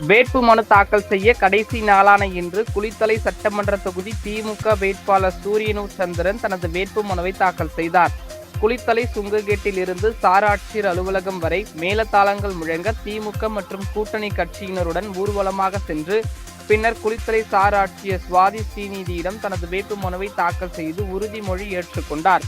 வேட்புமனு தாக்கல் செய்ய கடைசி நாளான இன்று குளித்தலை சட்டமன்ற தொகுதி திமுக வேட்பாளர் சூரியனூர் சந்திரன் தனது வேட்புமனுவை தாக்கல் செய்தார். குளித்தலை சுங்ககேட்டில் இருந்து சார் ஆட்சியர் அலுவலகம் வரை மேளதாளங்கள் முழங்க திமுக மற்றும் கூட்டணி கட்சியினருடன் ஊர்வலமாக சென்று பின்னர் குளித்தலை சார் ஆட்சியர் சுவாதி ஸ்ரீநிதியிடம் தனது வேட்புமனுவை தாக்கல் செய்து உறுதிமொழி ஏற்றுக்கொண்டார்.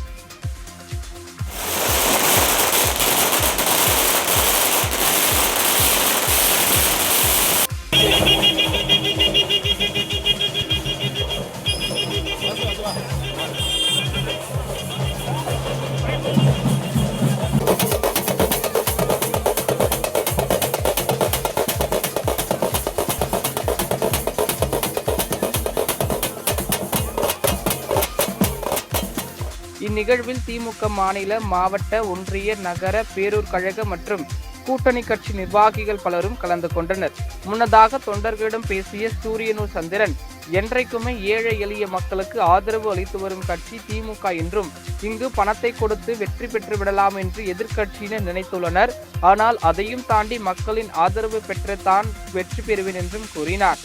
இந்நிகழ்வில் திமுக மாநில, மாவட்ட, ஒன்றிய, நகர, பேரூர் கழக மற்றும் கூட்டணி கட்சி நிர்வாகிகள் பலரும் கலந்து கொண்டனர். முன்னதாக தொண்டர்களிடம் பேசிய சூரியனூர் சந்திரன், என்றைக்குமே ஏழை எளிய மக்களுக்கு ஆதரவு அளித்து வரும் கட்சி திமுக என்றும் இங்கு பணத்தை கொடுத்து வெற்றி பெற்று விடலாம் என்று எதிர்க்கட்சியினர் நினைத்துள்ளனர். ஆனால் அதையும் தாண்டி மக்களின் ஆதரவு பெற்று தான் வெற்றி பெறுவேன் என்றும் கூறினார்.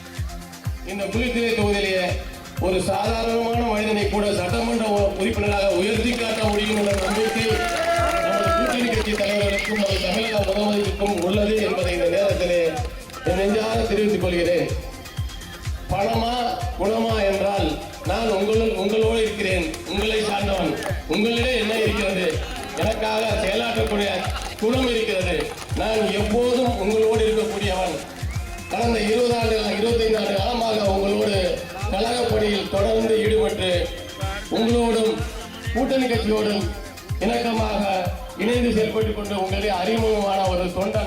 இந்த குளித்தலை தொகுதியிலேயே ஒரு சாதாரணமான மனிதனை கூட சட்டமன்ற உறுப்பினராக உயர்த்தி காட்ட முடியும் என்ற நம்பிக்கை நமது கூட்டணி கட்சி தலைவர்களுக்கும் நமது தமிழக முதல்வருக்கும் உள்ளது என்பதை இந்த நேரத்திலே நெஞ்சார தெரிவித்துக் கொள்கிறேன். பணமா குணமா என்றால் நான் உங்களோடு இருக்கிறேன். உங்களை சார்ந்தவன். உங்களிடையே என்ன இருக்கிறது? எனக்காக செயலாற்றக்கூடிய குணம் இருக்கிறது. நான் எப்போதும் உங்களோடு இருக்கக்கூடியவன். கடந்த 20 ஆண்டுகள் 25 ஆண்டு காலமாக உங்களோடு கழகப்பணியில் தொடர்ந்து ஈடுபட்டு உங்களோடும் கூட்டணி கட்சியோடும் இணக்கமாக இணைந்து செயல்பட்டுக் கொண்டு உங்களுடைய அறிமுகமான ஒரு தொண்டர்